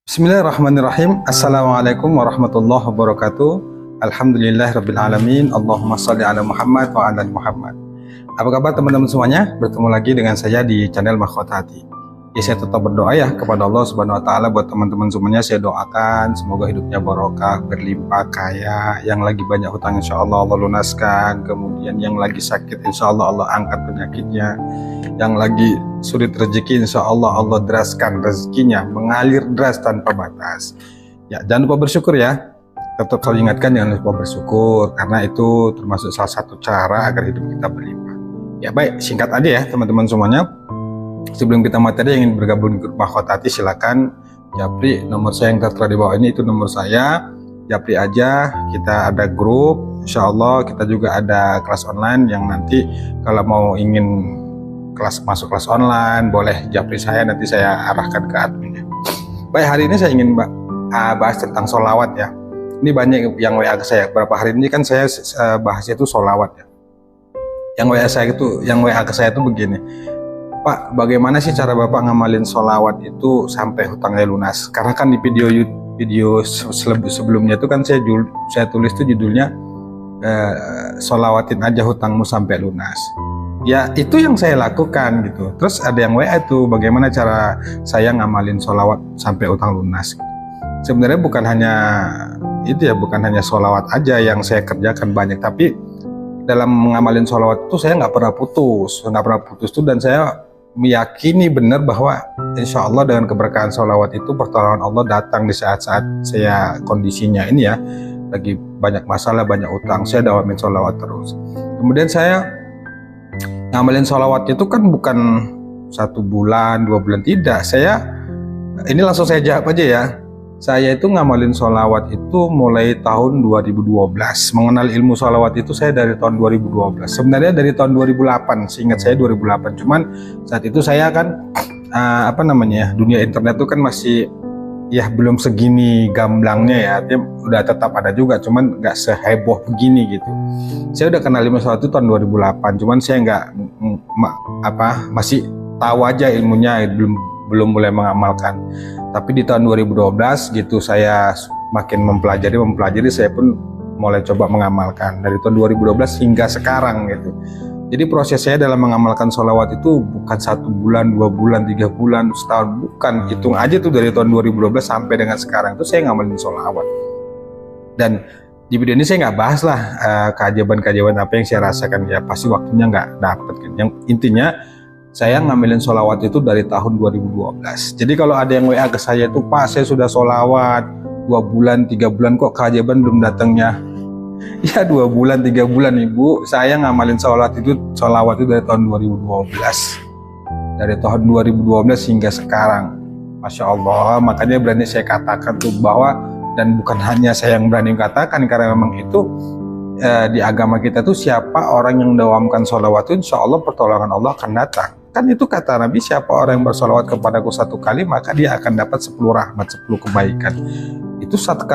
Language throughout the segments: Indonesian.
Bismillahirrahmanirrahim. Assalamualaikum warahmatullahi wabarakatuh. Alhamdulillahirrabbilalamin. Allahumma salli ala Muhammad wa ala ali Muhammad. Apa kabar teman-teman semuanya? Bertemu lagi dengan saya di channel Mahkota Hati. Ya, saya tetap berdoa ya kepada Allah Subhanahu wa taala buat teman-teman semuanya. Saya doakan semoga hidupnya barokah, berlimpah, kaya. Yang lagi banyak hutang insyaallah Allah lunaskan. Kemudian yang lagi sakit insyaallah Allah angkat penyakitnya. Yang lagi sulit rezeki insyaallah Allah deraskan rezekinya, mengalir deras tanpa batas. Ya, jangan lupa bersyukur ya. Tetap selalu ingatkan jangan lupa bersyukur karena itu termasuk salah satu cara agar hidup kita berlimpah. Ya baik, singkat aja ya teman-teman semuanya. Sebelum kita materi yang ingin bergabung di grup Mahkota Hati, silakan japri nomor saya yang tertera di bawah ini, itu nomor saya. Japri aja, kita ada grup, insya Allah kita juga ada kelas online yang nanti kalau mau ingin masuk kelas online boleh japri saya, nanti saya arahkan ke adminnya. Baik, hari ini saya ingin bahas tentang sholawat ya. Ini banyak yang WA ke saya, beberapa hari ini kan saya bahasnya itu sholawat ya. Yang WA ke saya itu begini, Pak, bagaimana sih cara Bapak ngamalin sholawat itu sampai hutangnya lunas? Karena kan di video sebelumnya itu kan saya tulis tuh judulnya sholawatin aja hutangmu sampai lunas. Ya itu yang saya lakukan gitu. Terus ada yang WA itu, bagaimana cara saya ngamalin sholawat sampai hutang lunas? Sebenarnya bukan hanya sholawat aja yang saya kerjakan banyak, tapi dalam mengamalin sholawat itu saya nggak pernah putus tuh, dan saya meyakini benar bahwa insya Allah dengan keberkahan sholawat itu pertolongan Allah datang di saat-saat saya kondisinya ini ya, lagi banyak masalah, banyak utang, saya dawamin sholawat terus. Kemudian saya ngamalin sholawat itu kan bukan 1 bulan, 2 bulan, tidak. Ini langsung saya jawab aja ya. Saya itu ngamalin sholawat itu mulai tahun 2012. Mengenal ilmu sholawat itu saya dari tahun 2012. Sebenarnya dari tahun 2008, seingat saya 2008. Cuman saat itu saya kan dunia internet itu kan masih ya belum segini gamblangnya ya. Dia udah tetap ada juga, cuman nggak seheboh begini gitu. Saya udah kenal ilmu sholawat itu tahun 2008. Cuman saya masih tahu aja ilmunya, belum mulai mengamalkan. Tapi di tahun 2012 gitu saya makin mempelajari, saya pun mulai coba mengamalkan dari tahun 2012 hingga sekarang gitu. Jadi proses saya dalam mengamalkan sholawat itu bukan 1 bulan, 2 bulan, 3 bulan, setahun, bukan. Hitung aja tuh dari tahun 2012 sampai dengan sekarang itu saya ngamalin sholawat. Dan di video ini saya nggak bahas lah keajaiban-keajaiban apa yang saya rasakan, ya pasti waktunya nggak dapet kan. Yang intinya saya ngambilin sholawat itu dari tahun 2012. Jadi kalau ada yang WA ke saya itu, Pak saya sudah sholawat 2 bulan, 3 bulan kok keajaiban belum datangnya. Ya 2 bulan, 3 bulan Ibu, saya ngamalin sholawat itu dari tahun 2012. Dari tahun 2012 hingga sekarang. Masya Allah, makanya berani saya katakan tuh bahwa, dan bukan hanya saya yang berani katakan, karena memang itu di agama kita tuh siapa orang yang mendawamkan sholawat itu insya Allah pertolongan Allah akan datang. Kan itu kata Nabi, siapa orang yang bersolawat kepadaku 1 kali maka dia akan dapat 10 rahmat, 10 kebaikan. Itu satu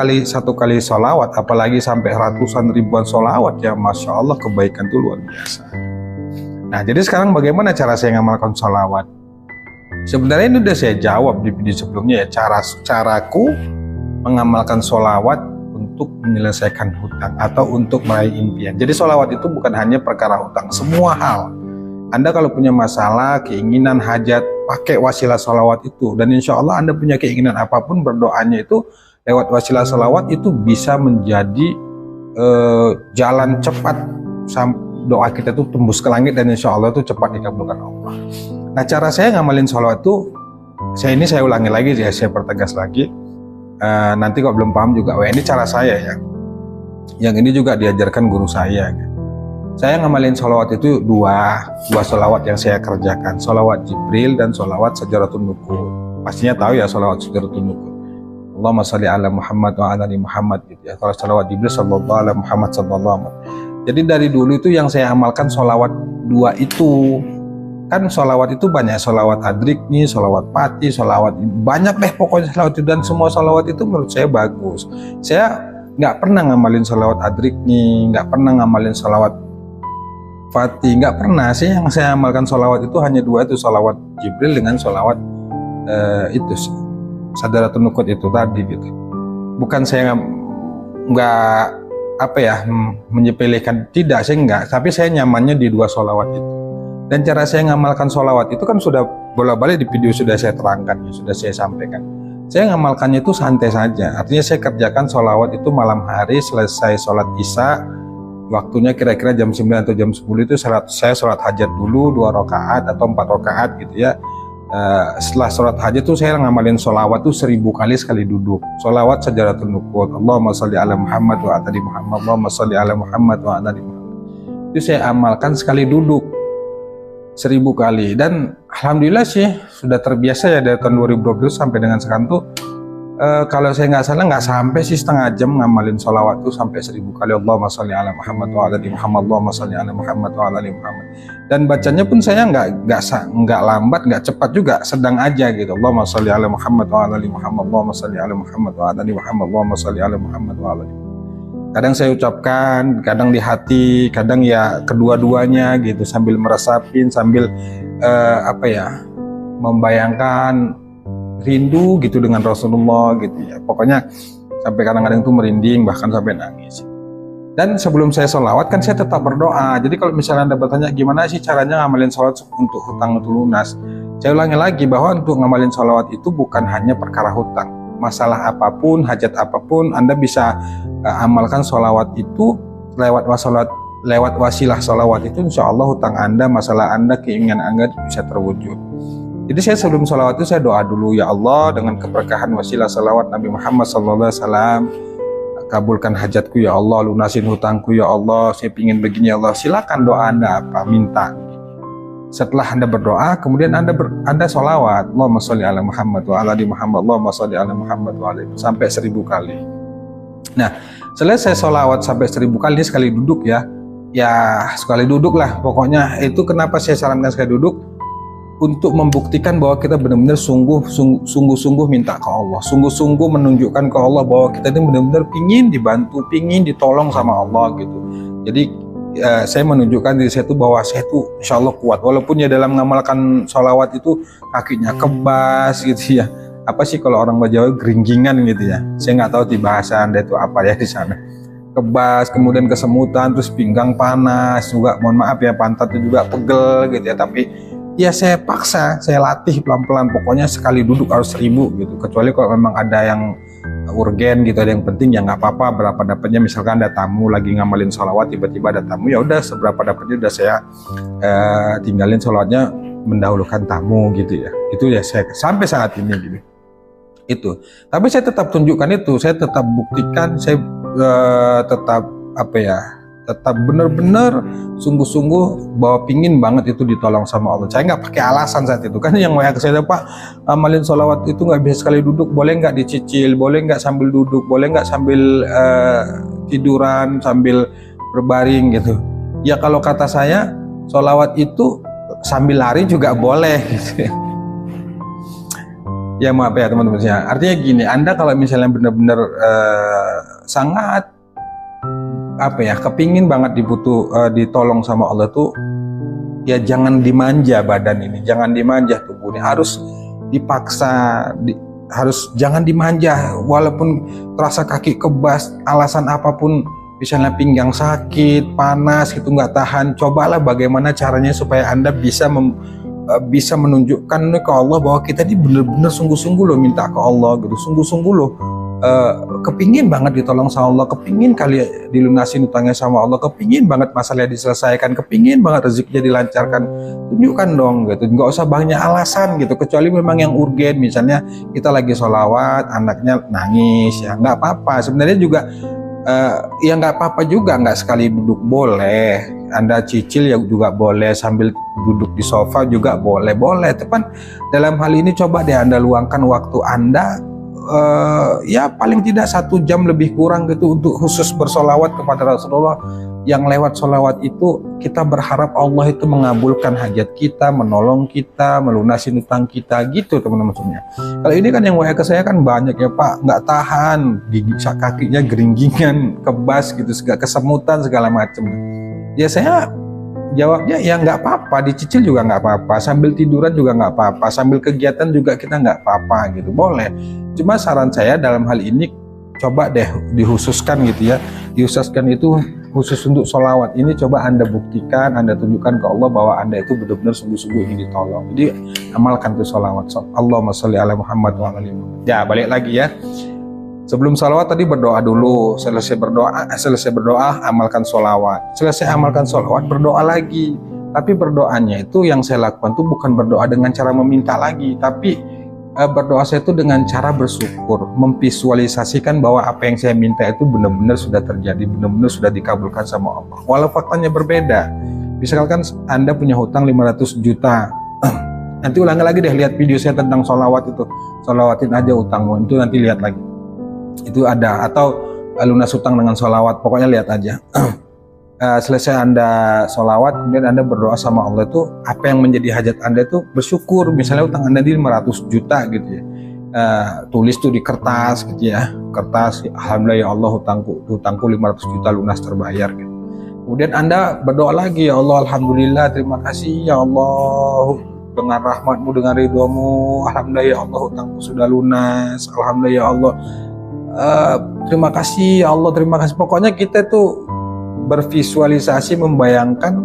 kali solawat, apalagi sampai ratusan ribuan solawat ya, Masya Allah kebaikan itu luar biasa. Nah jadi sekarang bagaimana cara saya ngamalkan solawat? Sebenarnya ini udah saya jawab di video sebelumnya ya, caraku mengamalkan solawat untuk menyelesaikan hutang atau untuk meraih impian. Jadi sholawat itu bukan hanya perkara hutang, semua hal. Anda kalau punya masalah, keinginan, hajat, pakai wasilah sholawat itu. Dan insya Allah Anda punya keinginan apapun, berdoanya itu lewat wasilah sholawat itu bisa menjadi jalan cepat doa kita itu tembus ke langit, dan insya Allah itu cepat dikabulkan Allah. Nah cara saya ngamalin sholawat itu, saya ulangi lagi ya, saya pertegas lagi. Nanti kalau belum paham juga, ini cara saya ya. Yang ini juga diajarkan guru saya. Saya ngamalin sholawat itu dua sholawat yang saya kerjakan, sholawat Jibril dan sholawat Sajaratun Nuqud. Pastinya tahu ya sholawat Sajaratun Nuqud. Allahumma sholli ala Muhammad wa ala ali Muhammad gitu ya. Kalau sholawat Jibril sallallahu ala Muhammad sallallahu alaihi. Jadi dari dulu itu yang saya amalkan sholawat 2 itu. Kan sholawat itu banyak, sholawat adrikni, sholawat pati, sholawat banyak deh pokoknya sholawat itu, dan semua sholawat itu menurut saya bagus. Saya nggak pernah ngamalin sholawat adrikni, nggak pernah ngamalin sholawat Fatih, nggak pernah sih. Yang saya amalkan sholawat itu hanya 2 itu, sholawat Jibril dengan sholawat Sadaratul Nukut itu tadi gitu. Bukan saya nggak menyepelekan, tidak, saya enggak, tapi saya nyamannya di 2 sholawat itu. Dan cara saya ngamalkan sholawat itu kan sudah bola-balik di video sudah saya terangkan, sudah saya sampaikan. Saya ngamalkannya itu santai saja, artinya saya kerjakan sholawat itu malam hari, selesai sholat isya, waktunya kira-kira jam 9 atau jam 10 itu saya sholat hajat dulu 2 rakaat atau 4 rakaat gitu ya. Setelah sholat hajat tuh saya ngamalin sholawat tuh 1000 kali sekali duduk. Sholawat Sadaratul Nukut, Allahumma sholli ala Muhammad wa ala Muhammad, Allahumma sholli ala Muhammad wa ala Muhammad. Itu saya amalkan sekali duduk 1000 kali, dan alhamdulillah sih sudah terbiasa ya dari tahun 2020 sampai dengan sekarang tuh. Kalau saya nggak salah nggak sampai sih setengah jam ngamalin sholawat tuh sampai 1000 kali. Allahumma sholli ala Muhammad wa ala Muhammad, Allahumma sholli ala Muhammad wa ala Muhammad. Dan bacanya pun saya nggak lambat, nggak cepat juga, sedang aja gitu. Allahumma sholli ala Muhammad wa ala Muhammad, Allahumma sholli ala Muhammad wa ala Muhammad, Allahumma sholli ala Muhammad wa ala. Kadang saya ucapkan, kadang di hati, kadang ya kedua-duanya gitu, sambil meresapin, sambil membayangkan rindu gitu dengan Rasulullah gitu ya. Pokoknya sampai kadang-kadang itu merinding, bahkan sampai nangis. Dan sebelum saya sholawat kan saya tetap berdoa. Jadi kalau misalnya Anda bertanya gimana sih caranya ngamalin sholawat untuk hutang itu lunas, saya ulangi lagi bahwa untuk ngamalin sholawat itu bukan hanya perkara hutang. Masalah apapun, hajat apapun, Anda bisa amalkan sholawat itu lewat wasilah sholawat itu, insya Allah hutang Anda, masalah Anda, keinginan Anda bisa terwujud. Jadi saya sebelum sholawat itu saya doa dulu, ya Allah dengan keberkahan wasilah sholawat Nabi Muhammad SAW, kabulkan hajatku ya Allah, lunasin hutangku ya Allah, saya ingin begini ya Allah. Silakan doa Anda apa, minta. Setelah Anda berdoa, kemudian Anda sholawat, Allahumma sholli ala Muhammad wa ala Muhammad, Allahumma sholli ala Muhammad wa ala, sampai 1000 kali. Nah, selesai sholawat sampai 1000 kali, sekali duduk ya sekali duduk lah. Pokoknya itu kenapa saya sarankan sekali duduk, untuk membuktikan bahwa kita benar-benar sungguh-sungguh minta ke Allah, sungguh-sungguh menunjukkan ke Allah bahwa kita ini benar-benar pingin dibantu, pingin ditolong sama Allah gitu. Jadi saya menunjukkan diri saya itu bahwa saya itu insya Allah kuat, walaupun ya dalam mengamalkan sholawat itu kakinya kebas gitu ya. Apa sih kalau orang Jawa geringgingan gitu ya. Saya nggak tahu di bahasa Anda itu apa ya di sana. Kebas, kemudian kesemutan, terus pinggang panas juga, mohon maaf ya, pantat itu juga pegel gitu ya. Tapi ya saya paksa, saya latih pelan-pelan, pokoknya sekali duduk harus 1000 gitu. Kecuali kalau memang ada yang urgen gitu, ada yang penting ya nggak apa-apa, berapa dapatnya. Misalkan ada tamu lagi ngamalin sholawat, tiba-tiba ada tamu, ya udah seberapa dapatnya udah saya tinggalin sholawatnya, mendahulukan tamu gitu ya. Itu ya saya sampai saat ini gitu. Itu. Tapi saya tetap tunjukkan itu, saya tetap buktikan, saya tetap tetap benar-benar sungguh-sungguh bahwa pingin banget itu ditolong sama Allah. Saya nggak pakai alasan saat itu kan, yang WA ke saya, Pak, amalin sholawat itu nggak bisa sekali duduk, boleh nggak dicicil, boleh nggak sambil duduk, boleh nggak sambil tiduran, sambil berbaring gitu. Ya kalau kata saya, sholawat itu sambil lari juga boleh gitu. Ya maaf ya teman-teman, ya artinya gini, Anda kalau misalnya benar-benar sangat kepingin banget ditolong sama Allah tuh, ya jangan dimanja badan ini, jangan dimanja tubuh ini, harus dipaksa, jangan dimanja, walaupun terasa kaki kebas, alasan apapun, misalnya pinggang sakit, panas gitu nggak tahan, cobalah bagaimana caranya supaya Anda bisa menunjukkan ke Allah bahwa kita ini benar-benar sungguh-sungguh loh minta ke Allah gitu, sungguh-sungguh loh kepingin banget ditolong sama Allah, kepingin kali dilunasin utangnya sama Allah, kepingin banget masalahnya diselesaikan, kepingin banget rezekinya dilancarkan. Tunjukkan dong gitu, nggak usah banyak alasan gitu, kecuali memang yang urgen, misalnya kita lagi sholawat anaknya nangis, ya nggak apa-apa sebenarnya juga. Ya nggak apa-apa juga, nggak sekali duduk boleh, Anda cicil ya juga boleh, sambil duduk di sofa juga boleh. Tepan dalam hal ini coba deh Anda luangkan waktu Anda, ya paling tidak 1 jam lebih kurang gitu untuk khusus bersolawat kepada Rasulullah. Yang lewat solawat itu kita berharap Allah itu mengabulkan hajat kita, menolong kita, melunasi utang kita gitu teman-teman semuanya. Kalau ini kan yang WA ke saya kan banyak ya Pak, nggak tahan, gigi kakinya geringgingan, kebas gitu, kesemutan segala macam. Ya saya jawabnya ya nggak apa-apa, dicicil juga nggak apa-apa, sambil tiduran juga nggak apa-apa, sambil kegiatan juga kita nggak apa-apa gitu, boleh. Cuma saran saya dalam hal ini coba deh dikhususkan gitu ya, dikhususkan itu khusus untuk sholawat ini, coba Anda buktikan, Anda tunjukkan ke Allah bahwa Anda itu benar-benar sungguh-sungguh ingin ditolong. Jadi amalkan tuh sholawat. Allahumma sholli ala Muhammad wa ala ali Muhammad. Ya, balik lagi ya. Sebelum sholawat tadi berdoa dulu. Selesai berdoa amalkan sholawat. Selesai amalkan sholawat berdoa lagi. Tapi berdoanya itu yang saya lakukan tuh bukan berdoa dengan cara meminta lagi, tapi berdoa saya itu dengan cara bersyukur, memvisualisasikan bahwa apa yang saya minta itu benar-benar sudah terjadi, benar-benar sudah dikabulkan sama Allah. Walau faktanya berbeda. Misalkan Anda punya hutang 500 juta. Nanti ulangi lagi deh, lihat video saya tentang sholawat itu. Sholawatin aja utangmu, itu nanti lihat lagi. Itu ada, atau lunas hutang dengan sholawat, pokoknya lihat aja. Selesai Anda sholawat, kemudian Anda berdoa sama Allah itu, apa yang menjadi hajat Anda itu bersyukur. Misalnya utang Anda di 500 juta gitu ya, tulis tuh di kertas gitu ya, kertas, alhamdulillah ya Allah hutangku 500 juta lunas terbayar gitu. Kemudian Anda berdoa lagi, ya Allah alhamdulillah, terima kasih ya Allah, dengan rahmatmu, dengan ridhomu, alhamdulillah ya Allah hutangku sudah lunas, alhamdulillah ya Allah, terima kasih ya Allah, terima kasih. Pokoknya kita tuh bervisualisasi, membayangkan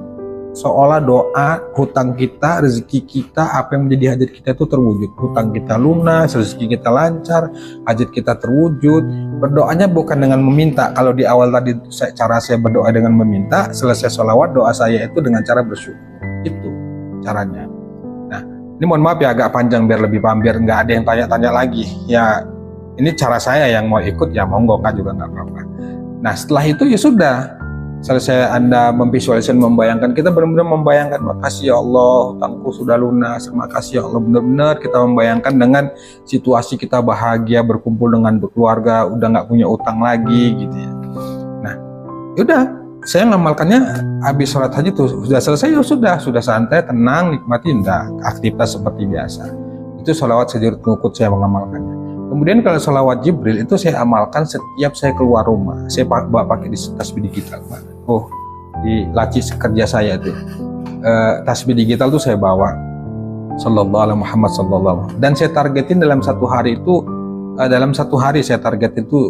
seolah doa hutang kita, rezeki kita, apa yang menjadi hajat kita itu terwujud. Hutang kita lunas, rezeki kita lancar, hajat kita terwujud. Berdoanya bukan dengan meminta. Kalau di awal tadi cara saya berdoa dengan meminta, selesai sholawat doa saya itu dengan cara bersyukur. Itu caranya. Nah, ini mohon maaf ya agak panjang biar lebih paham, biar nggak ada yang tanya-tanya lagi. Ya, ini cara saya, yang mau ikut ya monggo, kan juga nggak apa-apa. Nah, setelah itu ya sudah. Selesai Anda memvisualisasi, membayangkan, kita benar-benar membayangkan, makasih ya Allah hutangku sudah lunas, makasih ya Allah, benar-benar kita membayangkan dengan situasi kita bahagia, berkumpul dengan keluarga, udah nggak punya utang lagi gitu ya. Nah, yaudah, saya ngamalkannya habis sholat haji tuh sudah selesai, ya sudah santai, tenang, nikmatin, aktivitas seperti biasa. Itu sholawat sejurut nukut saya mengamalkannya. Kemudian kalau sholawat Jibril itu saya amalkan setiap saya keluar rumah. Saya bawa pakai di tasbih digital, Pak. Oh, di laci kerja saya itu tasbih digital tuh saya bawa. Sallallahu alaihi Muhammad sallallahu alaihi. Dan saya targetin dalam satu hari itu, saya targetin itu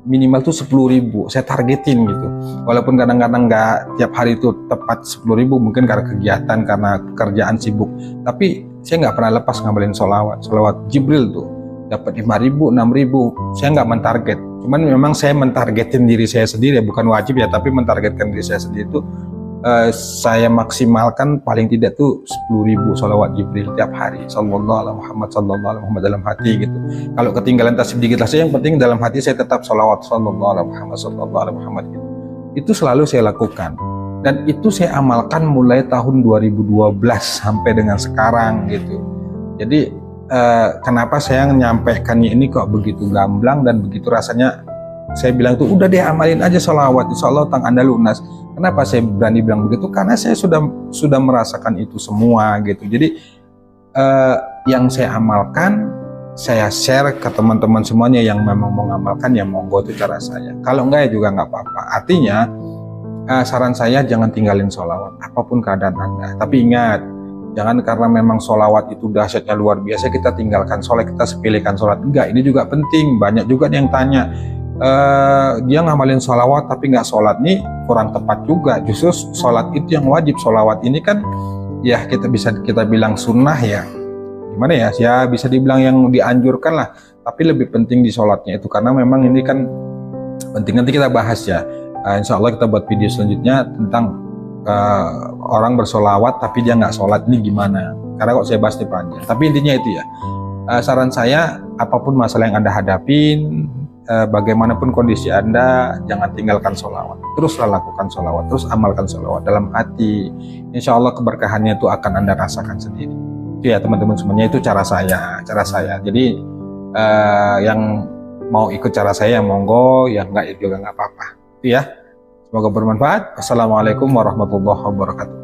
minimal tuh 10.000. Saya targetin gitu. Walaupun kadang-kadang nggak tiap hari itu tepat 10.000, mungkin karena kegiatan, karena pekerjaan sibuk. Tapi saya nggak pernah lepas ngamalin sholawat Jibril tuh. Dapat 5.000, 6.000, saya nggak mentarget. Cuman memang saya mentargetin diri saya sendiri, bukan wajib ya, tapi mentargetkan diri saya sendiri itu saya maksimalkan paling tidak tuh 10.000 sholawat Jibril tiap hari. Sallallahu alaihi Muhammad, sallallahu alaihi Muhammad dalam hati gitu. Kalau ketinggalan tasbih digital saya, yang penting dalam hati saya tetap sholawat sallallahu alaihi Muhammad, sallallahu alaihi Muhammad gitu. Itu selalu saya lakukan. Dan itu saya amalkan mulai tahun 2012 sampai dengan sekarang gitu. Jadi kenapa saya menyampaikannya ini kok begitu gamblang dan begitu rasanya saya bilang itu udah deh amalin aja sholawat, insya Allah utang Anda lunas. Kenapa saya berani bilang begitu? Karena saya sudah merasakan itu semua gitu. Jadi yang saya amalkan saya share ke teman-teman semuanya yang memang mau ngamalkan, ya monggo, itu cara saya. Kalau enggak ya juga nggak apa-apa. Artinya saran saya jangan tinggalin sholawat apapun keadaan Anda. Tapi ingat, jangan karena memang sholawat itu dahsyatnya luar biasa kita tinggalkan sholat, kita sepelekan sholat. Enggak, ini juga penting. Banyak juga yang tanya, dia ngamalin sholawat tapi nggak sholat, nih kurang tepat juga. Justru sholat itu yang wajib. Sholawat ini kan ya kita bilang sunnah ya. Gimana ya? Ya bisa dibilang yang dianjurkan lah. Tapi lebih penting di sholatnya itu, karena memang ini kan penting. Nanti kita bahas ya. Insya Allah kita buat video selanjutnya tentang orang bersolawat tapi dia nggak sholat, ini gimana, karena kok saya bahas di panjang. Tapi intinya itu ya, saran saya apapun masalah yang Anda hadapin, bagaimanapun kondisi Anda, jangan tinggalkan sholawat, teruslah lakukan sholawat, terus amalkan sholawat dalam hati. Insya Allah keberkahannya itu akan Anda rasakan sendiri. Itu ya teman-teman semuanya, itu cara saya. Jadi yang mau ikut cara saya monggo, yang enggak juga nggak apa-apa. Itu ya. Semoga bermanfaat. Assalamualaikum warahmatullahi wabarakatuh.